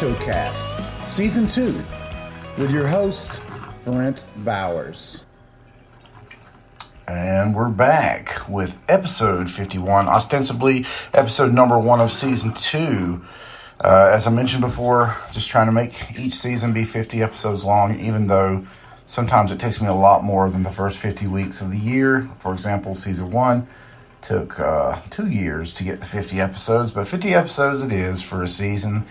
AutoCast, Season 2, with your host, Brent Bowers. And we're back with episode 51, ostensibly episode number 1 of Season 2. As I mentioned before, just trying to make each season be 50 episodes long, even though sometimes it takes me a lot more than the first 50 weeks of the year. For example, Season 1 took 2 years to get the 50 episodes, but 50 episodes it is for a season.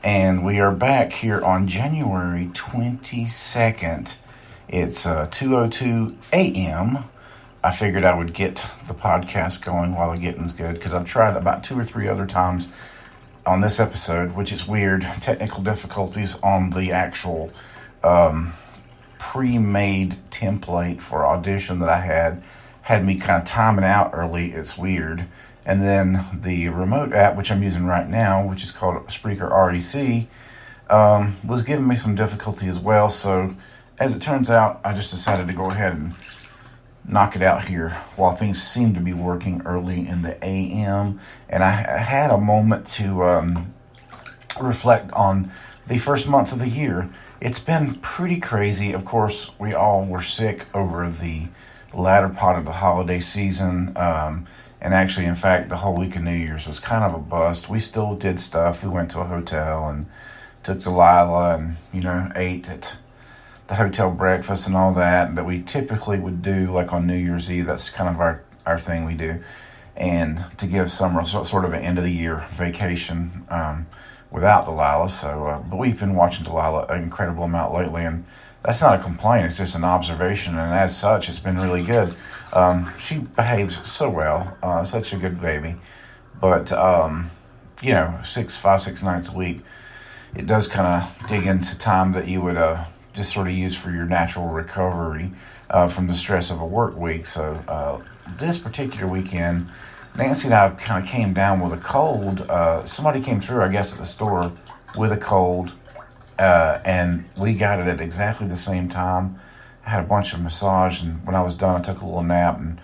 And we are back here on January 22nd. It's 2:02 a.m. I figured I would get the podcast going while the getting's good, because I've tried about 2 or 3 other times on this episode, which is weird. Technical difficulties on the actual pre-made template for audition that I had me kind of timing out early. It's weird. And then the remote app, which I'm using right now, which is called Spreaker RDC, was giving me some difficulty as well. So as it turns out, I just decided to go ahead and knock it out here while things seem to be working early in the AM. And I had a moment to reflect on the first month of the year. It's been pretty crazy. Of course, we all were sick over the latter part of the holiday season. And actually, in fact, the whole week of New Year's was kind of a bust. We still did stuff. We went to a hotel and took Delilah and, ate at the hotel breakfast and all that we typically would do, like on New Year's Eve. That's kind of our thing we do. And to give Summer sort of an end-of-the-year vacation without Delilah. So, but we've been watching Delilah an incredible amount lately, and that's not a complaint. It's just an observation, and as such, it's been really good. She behaves so well, such a good baby. But, 5, 6 nights a week, it does kind of dig into time that you would just sort of use for your natural recovery from the stress of a work week. So this particular weekend, Nancy and I kind of came down with a cold. Somebody came through, I guess, at the store with a cold, and we got it at exactly the same time. I had a bunch of massage, and when I was done, I took a little nap and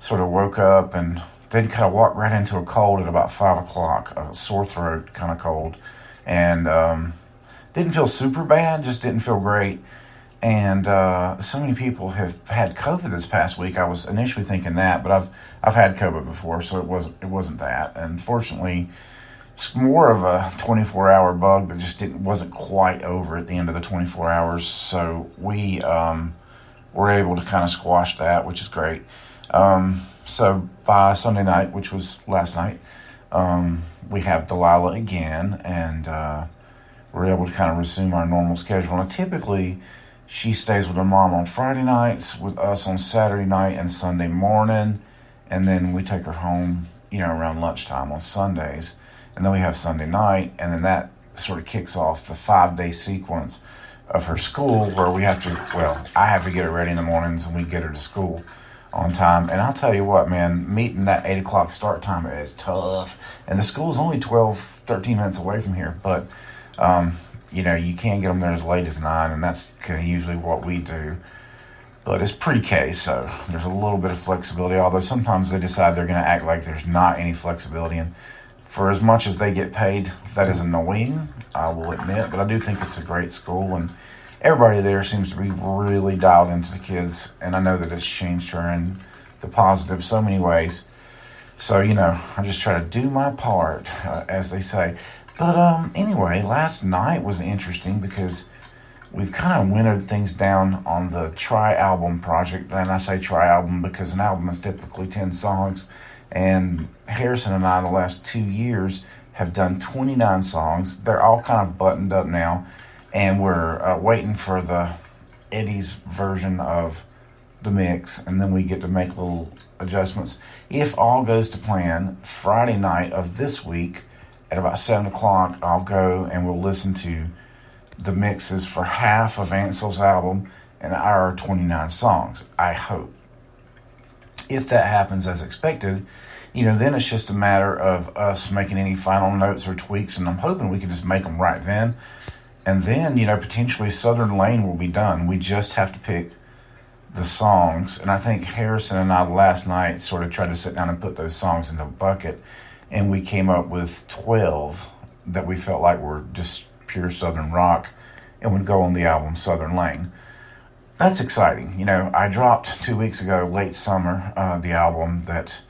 sort of woke up and then kind of walked right into a cold at about 5 o'clock, a sore throat kind of cold. And didn't feel super bad, just didn't feel great. And so many people have had COVID this past week. I was initially thinking that, but I've had COVID before, so it wasn't that. And fortunately, it's more of a 24-hour bug that just wasn't quite over at the end of the 24 hours. So we were able to kind of squash that, which is great. So by Sunday night, which was last night, we have Delilah again, and we're able to kind of resume our normal schedule. And typically, she stays with her mom on Friday nights, with us on Saturday night and Sunday morning, and then we take her home, around lunchtime on Sundays. And then we have Sunday night, and then that sort of kicks off the 5-day sequence of her school, where I have to get her ready in the mornings, and we get her to school on time. And I'll tell you what, man, meeting that 8 o'clock start time is tough. And the school's only 13 minutes away from here, but, you can't get them there as late as 9, and that's kind of usually what we do. But it's pre-K, so there's a little bit of flexibility, although sometimes they decide they're going to act like there's not any flexibility. And for as much as they get paid, that is annoying, I will admit. But I do think it's a great school, and everybody there seems to be really dialed into the kids. And I know that it's changed her in the positive so many ways. So, I just try to do my part, as they say. But anyway, last night was interesting because we've kind of winnowed things down on the tri-album project. And I say tri-album because an album is typically 10 songs. And Harrison and I, in the last 2 years, have done 29 songs. They're all kind of buttoned up now. And we're waiting for Eddie's version of the mix. And then we get to make little adjustments. If all goes to plan, Friday night of this week at about 7 o'clock, I'll go and we'll listen to the mixes for half of Ansel's album and our 29 songs, I hope. If that happens as expected, then it's just a matter of us making any final notes or tweaks, and I'm hoping we can just make them right then. And then, potentially Southern Lane will be done. We just have to pick the songs. And I think Harrison and I last night sort of tried to sit down and put those songs in a bucket, and we came up with 12 that we felt like were just pure Southern rock and would go on the album Southern Lane. That's exciting. You know, I dropped 2 weeks ago, late summer, the album that,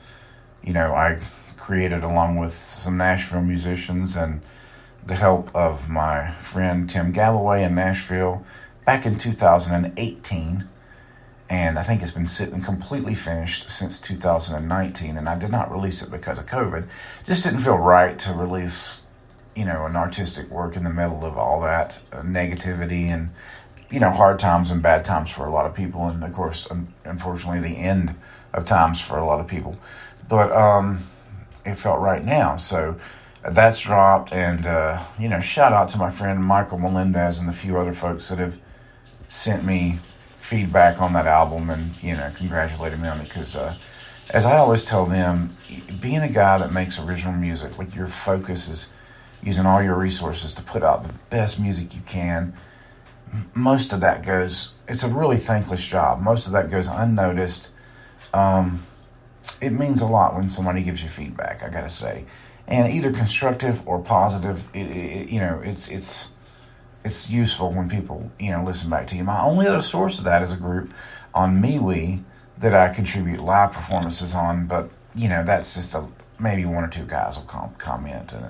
you know, I created along with some Nashville musicians and the help of my friend Tim Galloway in Nashville back in 2018. And I think it's been sitting completely finished since 2019, and I did not release it because of COVID. Just didn't feel right to release, you know, an artistic work in the middle of all that negativity and, you know, hard times and bad times for a lot of people, and of course, unfortunately, the end of times for a lot of people. But it felt right now, so that's dropped, and you know, shout out to my friend Michael Melendez and the few other folks that have sent me feedback on that album and, you know, congratulated me on it, because as I always tell them, being a guy that makes original music, like, your focus is using all your resources to put out the best music you can. Most of that goes, it's a really thankless job. Most of that goes unnoticed. It means a lot when somebody gives you feedback, I gotta say, and either constructive or positive. You know, it's useful when people, you know, listen back to you. My only other source of that is a group on MeWe that I contribute live performances on, but, you know, that's just maybe one or two guys will comment, and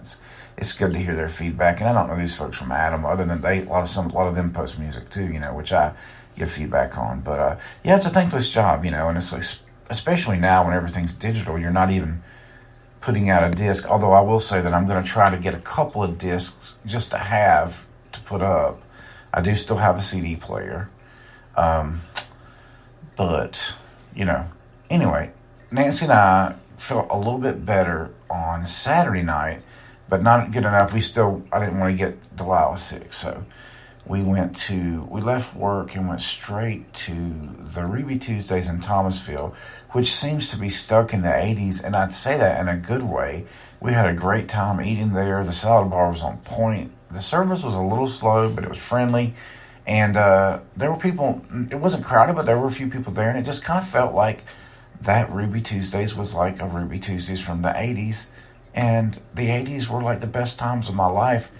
it's good to hear their feedback. And I don't know these folks from Adam, other than a lot of them post music too, you know, which I give feedback on. But yeah, it's a thankless job, you know, and it's like, especially now when everything's digital, you're not even putting out a disc. Although I will say that I'm going to try to get a couple of discs just to have to put up. I do still have a CD player, but, you know, anyway, Nancy and I felt a little bit better on Saturday night, but not good enough. I didn't want to get Delilah sick, so we left work and went straight to the Ruby Tuesdays in Thomasville, which seems to be stuck in the 80s, and I'd say that in a good way. We had a great time eating there. The salad bar was on point. The service was a little slow, but it was friendly, and there were people. It wasn't crowded, but there were a few people there, and it just kind of felt like that Ruby Tuesdays was like a Ruby Tuesdays from the 80s, and the 80s were like the best times of my life,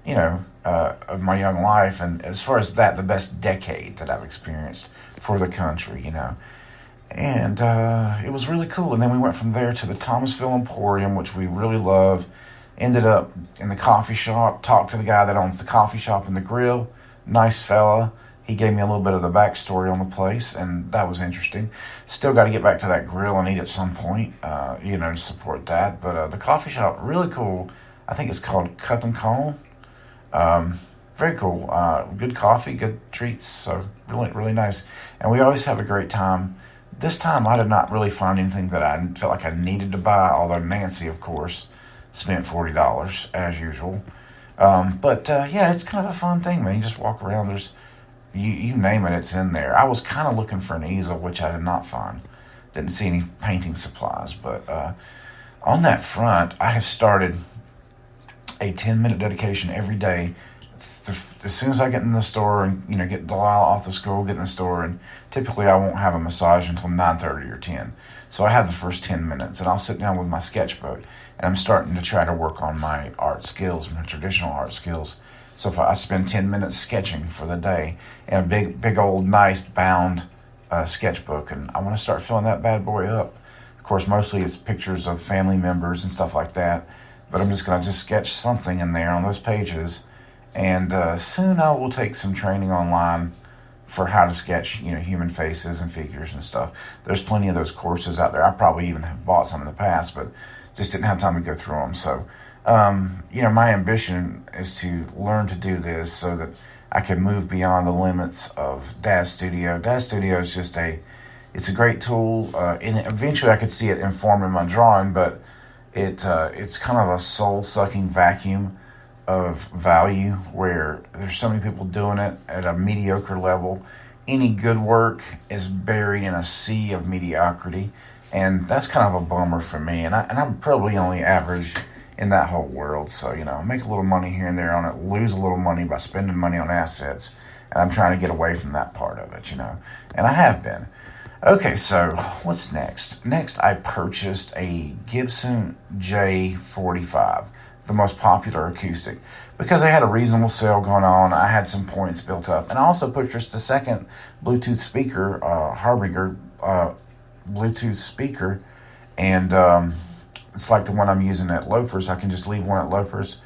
you know, of my young life, and as far as that, the best decade that I've experienced for the country, you know. And it was really cool. And then we went from there to the Thomasville Emporium, which we really love. Ended up in the coffee shop, talked to the guy that owns the coffee shop and the grill. Nice fella. He gave me a little bit of the backstory on the place, and that was interesting. Still got to get back to that grill and eat at some point, you know, to support that. But the coffee shop, really cool. I think it's called Cup and Cone. Very cool. Good coffee, good treats. So really, really nice. And we always have a great time. This time I did not really find anything that I felt like I needed to buy, although Nancy, of course, spent $40 as usual. But yeah, it's kind of a fun thing, man. You just walk around. There's, you name it, it's in there. I was kind of looking for an easel, which I did not find. Didn't see any painting supplies. But on that front, I have started a 10-minute dedication every day. As soon as I get in the store and, you know, get Delilah off the school, get in the store, and typically I won't have a massage until 9:30 or 10. So I have the first 10 minutes, and I'll sit down with my sketchbook, and I'm starting to try to work on my art skills, my traditional art skills. So if I spend 10 minutes sketching for the day in a big old nice bound sketchbook, and I want to start filling that bad boy up. Of course, mostly it's pictures of family members and stuff like that, but I'm just going to sketch something in there on those pages. And soon I will take some training online for how to sketch, you know, human faces and figures and stuff. There's plenty of those courses out there. I probably even have bought some in the past, but just didn't have time to go through them. So, you know, my ambition is to learn to do this so that I can move beyond the limits of Dad's Studio. Dad's Studio is just it's a great tool, and eventually I could see it informing my drawing, but it's kind of a soul-sucking vacuum of value where there's so many people doing it at a mediocre level. Any good work is buried in a sea of mediocrity, and that's kind of a bummer for me. And I'm probably only average in that whole world. So, you know, make a little money here and there on it, lose a little money by spending money on assets, and I'm trying to get away from that part of it, you know, and I have been. Okay, so what's next? Next, I purchased a Gibson J45. the most popular acoustic because they had a reasonable sale going on. I had some points built up, and I also purchased a second Bluetooth speaker, Harbinger Bluetooth speaker, and it's like the one I'm using at Loafers. I can just leave one at Loafers,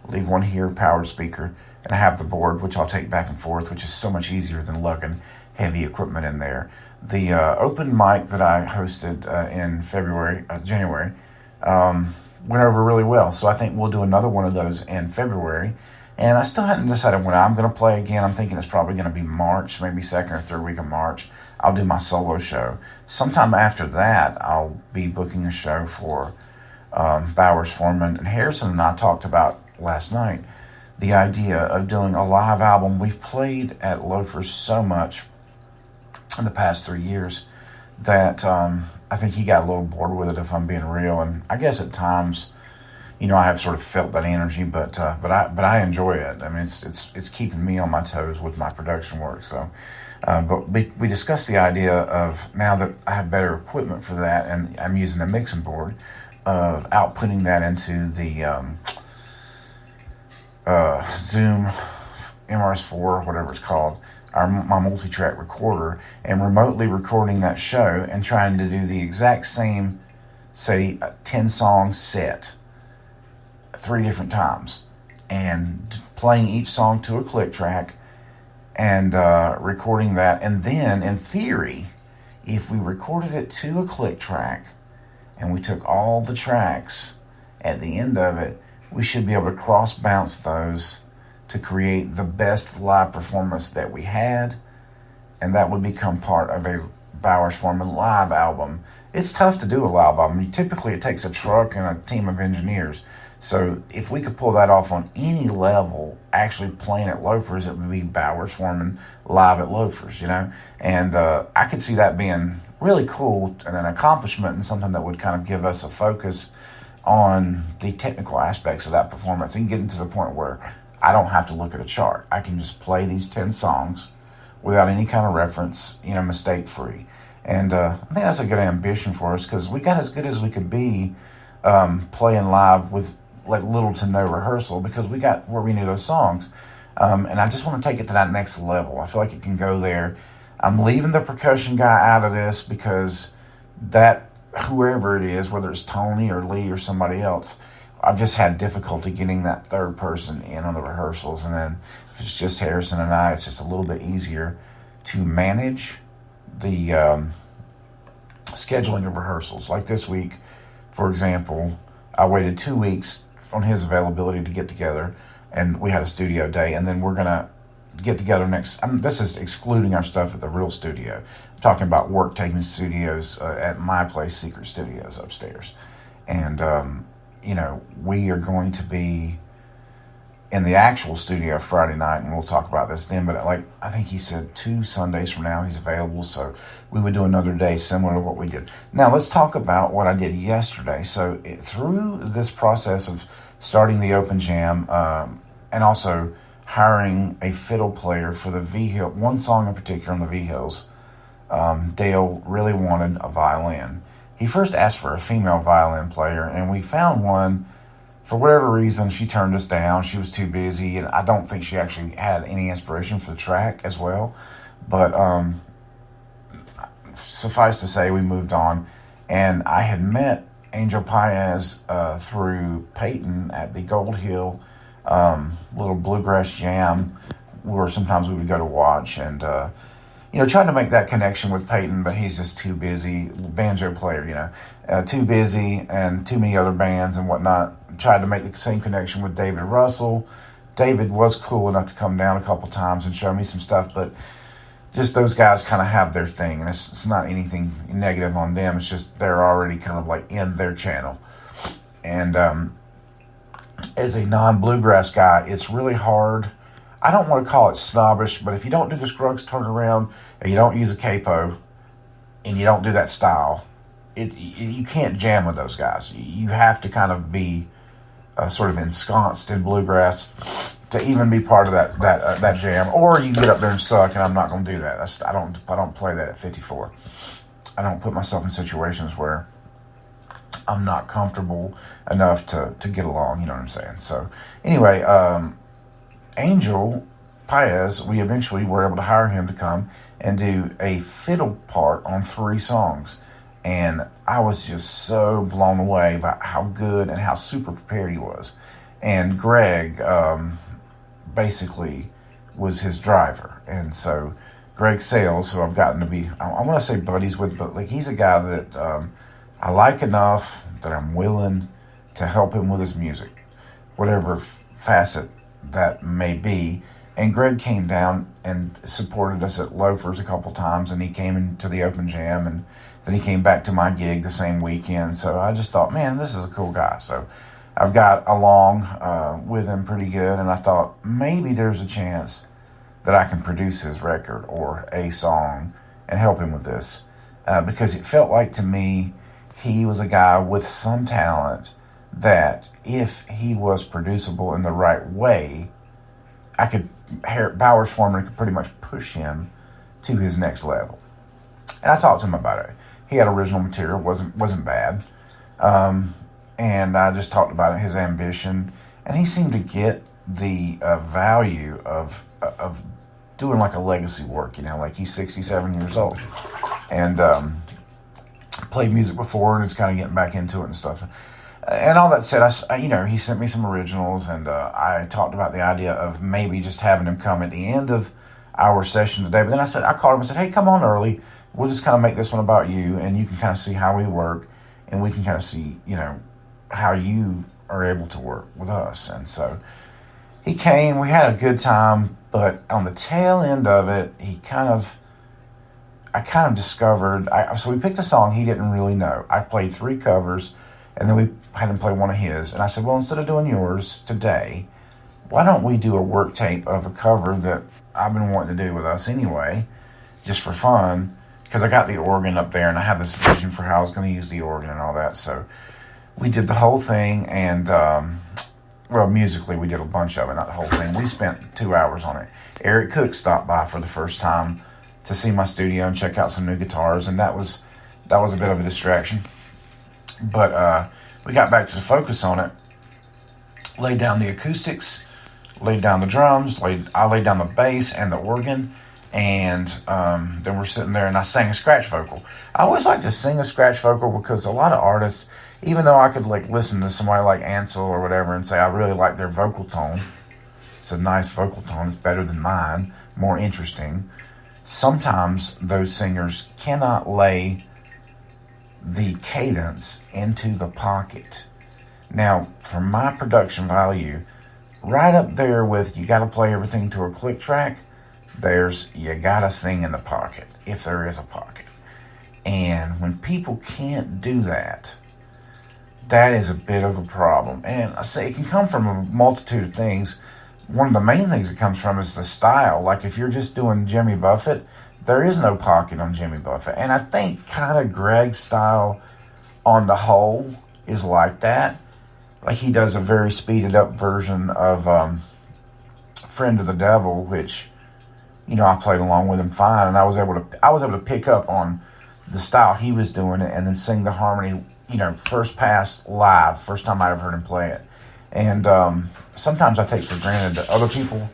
leave one here, powered speaker, and I have the board, which I'll take back and forth, which is so much easier than lugging heavy equipment in there. The open mic that I hosted in January, went over really well. So I think we'll do another one of those in February. And I still hadn't decided when I'm going to play again. I'm thinking it's probably going to be March, maybe second or third week of March. I'll do my solo show. Sometime after that, I'll be booking a show for Bowers, Foreman, and Harrison and I talked about last night the idea of doing a live album. We've played at Loafers so much in the past 3 years that I think he got a little bored with it, if I'm being real. And I guess at times, I have sort of felt that energy, but I enjoy it. I mean, it's keeping me on my toes with my production work. So, but we discussed the idea of, now that I have better equipment for that, and I'm using a mixing board, of outputting that into the Zoom MRS4, whatever it's called, my multi-track recorder, and remotely recording that show and trying to do the exact same, say, 10-song set 3 different times, and playing each song to a click track and recording that. And then, in theory, if we recorded it to a click track and we took all the tracks at the end of it, we should be able to cross-bounce those to create the best live performance that we had, and that would become part of a Bowers Foreman live album. It's tough to do a live album. Typically, it takes a truck and a team of engineers. So if we could pull that off on any level, actually playing at Loafers, it would be Bowers Foreman live at Loafers, And I could see that being really cool and an accomplishment, and something that would kind of give us a focus on the technical aspects of that performance and getting to the point where I don't have to look at a chart. I can just play these 10 songs without any kind of reference, mistake free. And I think that's a good ambition for us, because we got as good as we could be playing live with like little to no rehearsal, because we got where we knew those songs. And I just want to take it to that next level. I feel like it can go there. I'm leaving the percussion guy out of this, because that, whoever it is, whether it's Tony or Lee or somebody else, I've just had difficulty getting that third person in on the rehearsals. And then if it's just Harrison and I, it's just a little bit easier to manage the scheduling of rehearsals. Like this week, for example, I waited 2 weeks on his availability to get together, and we had a studio day, and then we're going to get together next. This is excluding our stuff at the real studio. I'm talking about work taking studios at my place, Secret Studios upstairs. And, we are going to be in the actual studio Friday night, and we'll talk about this then. But I think he said 2 Sundays from now he's available, so we would do another day similar to what we did. Now let's talk about what I did yesterday. So through this process of starting the open jam, and also hiring a fiddle player for the V-Hill, one song in particular on the V-Hills, Dale really wanted a violin. He first asked for a female violin player, and we found one. For whatever reason, she turned us down. She was too busy, and I don't think she actually had any inspiration for the track as well. But suffice to say, we moved on. And I had met Angel Paez through Peyton at the Gold Hill little bluegrass jam, where sometimes we would go to watch. And, trying to make that connection with Peyton, but he's just too busy. Banjo player, too busy, and too many other bands and whatnot. Tried to make the same connection with David Russell. David was cool enough to come down a couple times and show me some stuff, but just those guys kind of have their thing, and it's not anything negative on them. It's just they're already kind of like in their channel. And as a non-bluegrass guy, it's really hard. I don't want to call it snobbish, but if you don't do the Scruggs turnaround, and you don't use a capo, and you don't do that style, you can't jam with those guys. You have to kind of be sort of ensconced in bluegrass to even be part of that jam, or you can get up there and suck. And I'm not going to do that. I don't play that at 54. I don't put myself in situations where I'm not comfortable enough to get along, you know what I'm saying? So anyway, Angel Paez, we eventually were able to hire him to come and do a fiddle part on 3 songs. And I was just so blown away by how good and how super prepared he was. And Greg basically was his driver. And so Greg Sales, who I've gotten to be, I want to say buddies with, but like he's a guy that I like enough that I'm willing to help him with his music, whatever facet that may be. And Greg came down and supported us at Loafers a couple times, and he came into the open jam, and then he came back to my gig the same weekend. So I just thought, man, this is a cool guy. So I've got along with him pretty good, and I thought maybe there's a chance that I can produce his record or a song and help him with this. Because it felt like to me he was a guy with some talent that if he was producible in the right way, Bowers Foreman could pretty much push him to his next level. And I talked to him about it. He had original material, wasn't bad. And I just talked about his ambition, and he seemed to get the value of doing like a legacy work, like he's 67 years old and played music before and is kind of getting back into it and stuff. And all that said, he sent me some originals, and I talked about the idea of maybe just having him come at the end of our session today. But then I called him and said, hey, come on early. We'll just kind of make this one about you, and you can kind of see how we work, and we can kind of see, how you are able to work with us. And so he came, we had a good time, but on the tail end of it, I kind of discovered, so we picked a song he didn't really know. I played 3 covers, and then we had him play one of his. And I said, well, instead of doing yours today, why don't we do a work tape of a cover that I've been wanting to do with us anyway, just for fun, because I got the organ up there, and I had this vision for how I was going to use the organ and all that. So we did the whole thing, and, musically we did a bunch of it, not the whole thing. We spent 2 hours on it. Eric Cook stopped by for the first time to see my studio and check out some new guitars, and that was a bit of a distraction. But we got back to the focus on it, laid down the acoustics, laid down the drums, I laid down the bass and the organ, and then we're sitting there and I sang a scratch vocal. I always like to sing a scratch vocal because a lot of artists, even though I could listen to somebody like Ansel or whatever and say I really like their vocal tone, it's a nice vocal tone, it's better than mine, more interesting. Sometimes those singers cannot lay the cadence into the pocket. Now, for my production value, right up there with you got to play everything to a click track, there's you got to sing in the pocket, if there is a pocket. And when people can't do that, that is a bit of a problem. And I say it can come from a multitude of things. One of the main things it comes from is the style. Like if you're just doing Jimmy Buffett, there is no pocket on Jimmy Buffett. And I think kind of Greg's style on the whole is like that. Like he does a very speeded up version of Friend of the Devil, which, I played along with him fine. And I was able to pick up on the style he was doing it and then sing the harmony, first pass live, first time I ever heard him play it. And sometimes I take for granted that other people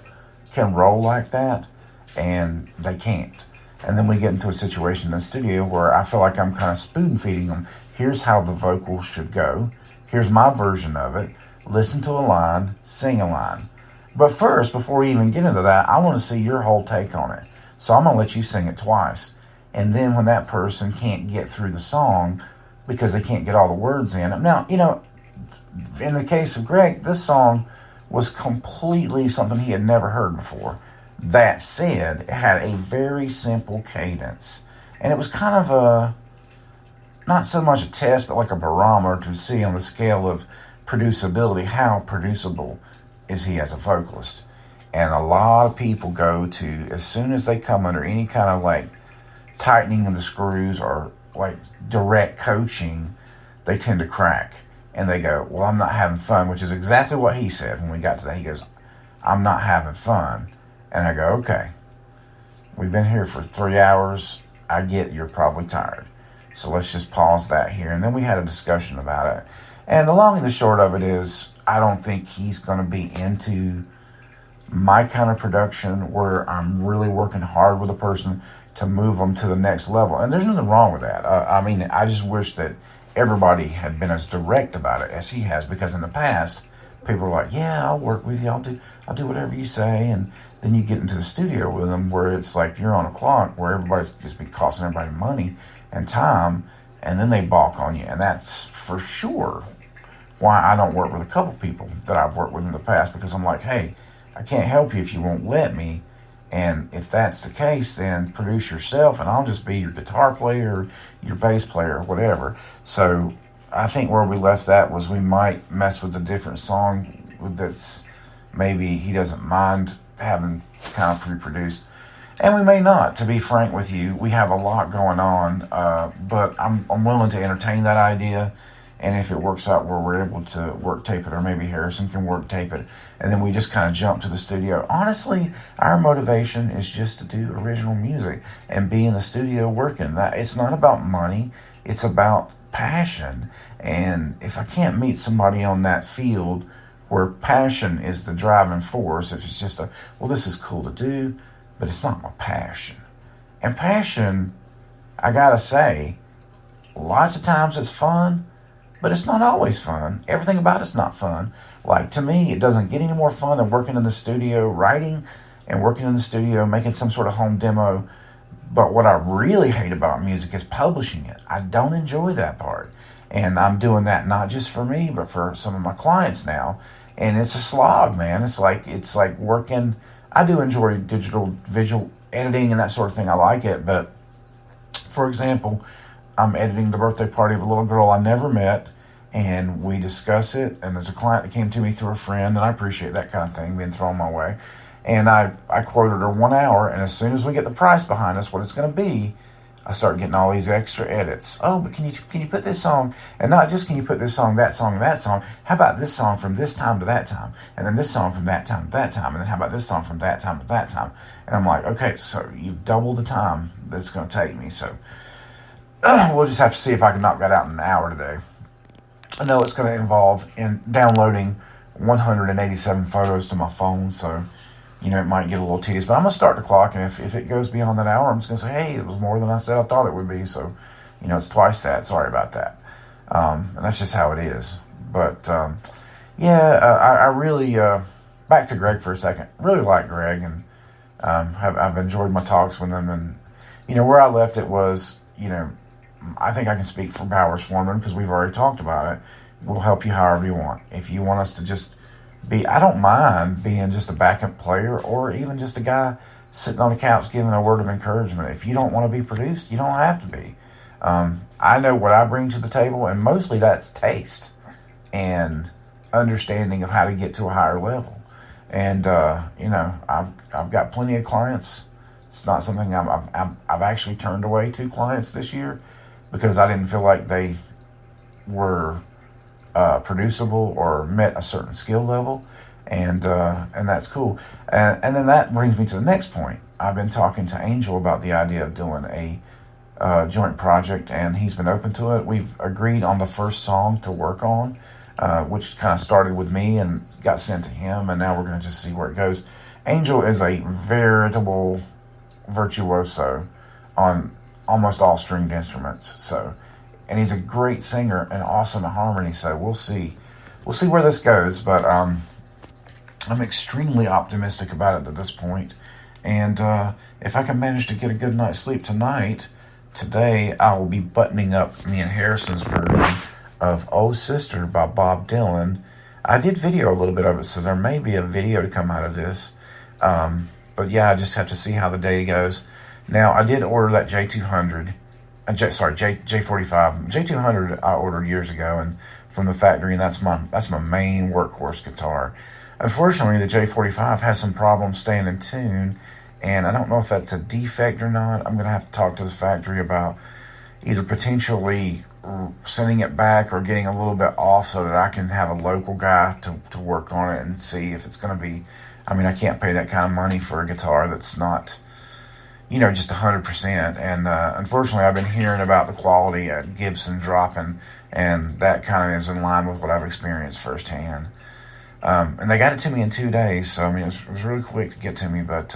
can roll like that, and they can't. And then we get into a situation in the studio where I feel like I'm kind of spoon feeding them. Here's how the vocals should go. Here's my version of it. Listen to a line, sing a line. But first, before we even get into that, I want to see your whole take on it. So I'm going to let you sing it twice. And then when that person can't get through the song because they can't get all the words in. Now, in the case of Greg, this song was completely something he had never heard before. That said, it had a very simple cadence. And it was kind of not so much a test, but like a barometer to see on the scale of producibility, how producible is he as a vocalist. And a lot of people go to, as soon as they come under any kind of tightening of the screws or direct coaching, they tend to crack. And they go, well, I'm not having fun, which is exactly what he said when we got to that. He goes, I'm not having fun. And I go, okay, we've been here for 3 hours. I get you're probably tired. So let's just pause that here. And then we had a discussion about it. And the long and the short of it is, I don't think he's going to be into my kind of production where I'm really working hard with a person to move them to the next level. And there's nothing wrong with that. I mean, I just wish that everybody had been as direct about it as he has, because in the past, people are like, yeah, I'll work with you. I'll do whatever you say. And then you get into the studio with them where it's like you're on a clock where everybody's just be costing everybody money and time, and then they balk on you. And that's for sure why I don't work with a couple people that I've worked with in the past, because I'm like, hey, I can't help you if you won't let me. And if that's the case, then produce yourself, and I'll just be your guitar player, your bass player, whatever. So I think where we left that was we might mess with a different song that's maybe he doesn't mind having kind of pre-produced. And we may not, to be frank with you. We have a lot going on, but I'm willing to entertain that idea. And if it works out where we're able to work tape it, or maybe Harrison can work tape it, and then we just kind of jump to the studio. Honestly, our motivation is just to do original music and be in the studio working. It's not about money. It's about passion. And if I can't meet somebody on that field where passion is the driving force, if it's just well, this is cool to do, but it's not my passion. And passion, I gotta say, lots of times it's fun, but it's not always fun. Everything about it's not fun. Like, to me, it doesn't get any more fun than working in the studio, writing and working in the studio, making some sort of home demo. But what I really hate about music is publishing it. I don't enjoy that part. And I'm doing that not just for me, but for some of my clients now. And it's a slog, man. It's like working. I do enjoy digital visual editing and that sort of thing. I like it. But, for example, I'm editing the birthday party of a little girl I never met, and we discuss it. And there's a client that came to me through a friend, and I appreciate that kind of thing being thrown my way. And I quoted her 1 hour, and as soon as we get the price behind us, what it's going to be, I start getting all these extra edits. Oh, but can you put this song, and not just can you put this song, that song, and that song, how about this song from this time to that time, and then this song from that time to that time, and then how about this song from that time to that time? And I'm like, okay, so you've doubled the time that it's going to take me, so we'll just have to see if I can knock that out in an hour today. I know it's going to involve in downloading 187 photos to my phone, so it might get a little tedious. But I'm going to start the clock, and if it goes beyond that hour, I'm just going to say, hey, it was more than I said I thought it would be, so, it's twice that. Sorry about that. And that's just how it is. But, I really, back to Greg for a second, really like Greg, and I've enjoyed my talks with him, and, where I left it was, I think I can speak for Bowers Foreman because we've already talked about it. We'll help you however you want. If you want us to just I don't mind being just a backup player, or even just a guy sitting on the couch giving a word of encouragement. If you don't want to be produced, you don't have to be. I know what I bring to the table, and mostly that's taste and understanding of how to get to a higher level. And I've got plenty of clients. It's not something I've actually turned away 2 clients this year because I didn't feel like they were producible or met a certain skill level, and that's cool. And then that brings me to the next point. I've been talking to Angel about the idea of doing a joint project, and he's been open to it. We've agreed on the first song to work on, which kind of started with me and got sent to him, and now we're going to just see where it goes. Angel is a veritable virtuoso on almost all stringed instruments, and he's a great singer and awesome at harmony, so we'll see where this goes, but I'm extremely optimistic about it at this point, and if I can manage to get a good night's sleep today, I will be buttoning up me and Harrison's version of Oh Sister by Bob Dylan. I did video a little bit of it, so there may be a video to come out of this, but yeah, I just have to see how the day goes. Now, I did order that J200, J45. J200 I ordered years ago and from the factory, and that's my main workhorse guitar. Unfortunately, the J45 has some problems staying in tune, and I don't know if that's a defect or not. I'm going to have to talk to the factory about either potentially sending it back or getting a little bit off so that I can have a local guy to work on it and see if it's going to be... I mean, I can't pay that kind of money for a guitar that's not... just 100%. And unfortunately, I've been hearing about the quality at Gibson dropping, and that kind of is in line with what I've experienced firsthand. And they got it to me in 2 days, so I mean, it was really quick to get to me, but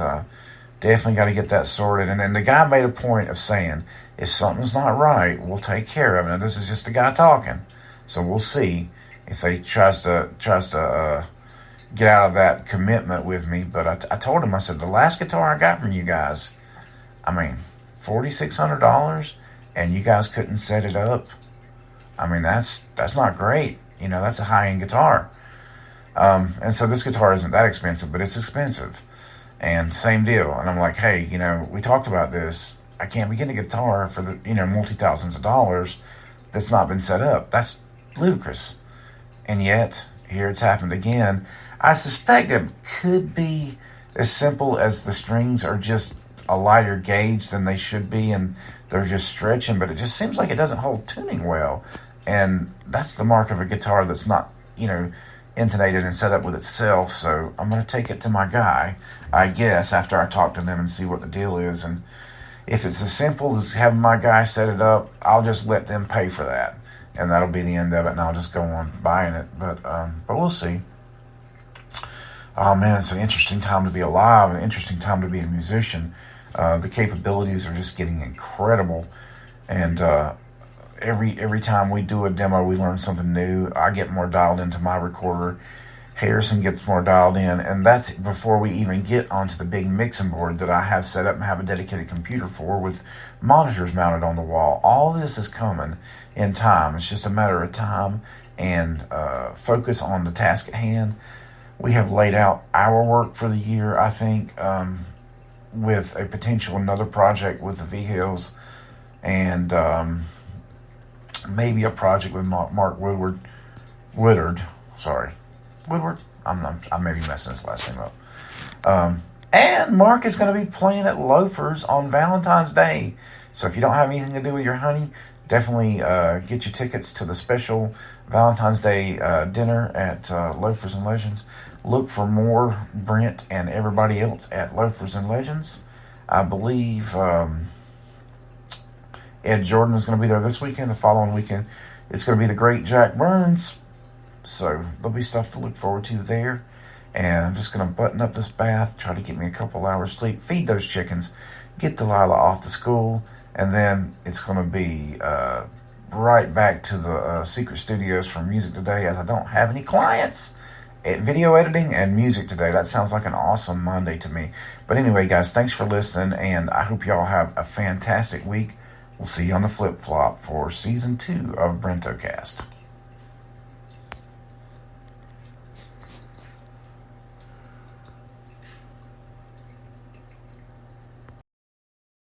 definitely got to get that sorted. And then the guy made a point of saying, if something's not right, we'll take care of it. Now, this is just the guy talking, so we'll see if they tries to get out of that commitment with me. But I told him, I said, the last guitar I got from you guys, I mean, $4,600, and you guys couldn't set it up. I mean, that's not great. That's a high-end guitar. And so this guitar isn't that expensive, but it's expensive. And same deal. And I'm like, hey, we talked about this. I can't be getting a guitar for the, multi-thousands of dollars that's not been set up. That's ludicrous. And yet, here it's happened again. I suspect it could be as simple as the strings are just a lighter gauge than they should be, and they're just stretching, but it just seems like it doesn't hold tuning well. And that's the mark of a guitar that's not, intonated and set up with itself. So I'm going to take it to my guy, I guess, after I talk to them and see what the deal is. And if it's as simple as having my guy set it up, I'll just let them pay for that, and that'll be the end of it, and I'll just go on buying it. But we'll see. Oh man, it's an interesting time to be alive, an interesting time to be a musician. The capabilities are just getting incredible, and every time we do a demo, we learn something new. I get more dialed into my recorder. Harrison gets more dialed in, and that's before we even get onto the big mixing board that I have set up and have a dedicated computer for with monitors mounted on the wall. All this is coming in time. It's just a matter of time and focus on the task at hand. We have laid out our work for the year, I think, with a potential another project with the V-Hills, and maybe a project with Mark Woodward. Sorry, Woodward. I may be messing his last name up. And Mark is going to be playing at Loafers on Valentine's Day. So if you don't have anything to do with your honey, definitely get your tickets to the special Valentine's Day dinner at Loafers and Legends. Look for more Brent and everybody else at Loafers and Legends. I believe Ed Jordan is going to be there this weekend. The following weekend, it's going to be the great Jack Burns. So there'll be stuff to look forward to there. And I'm just going to button up this bath, try to get me a couple hours sleep, feed those chickens, get Delilah off to school, and then it's going to be right back to the secret studios for music today, as I don't have any clients at video editing and music today. That sounds like an awesome Monday to me. But anyway, guys, thanks for listening, and I hope y'all have a fantastic week. We'll see you on the flip-flop for Season 2 of BrentoCast.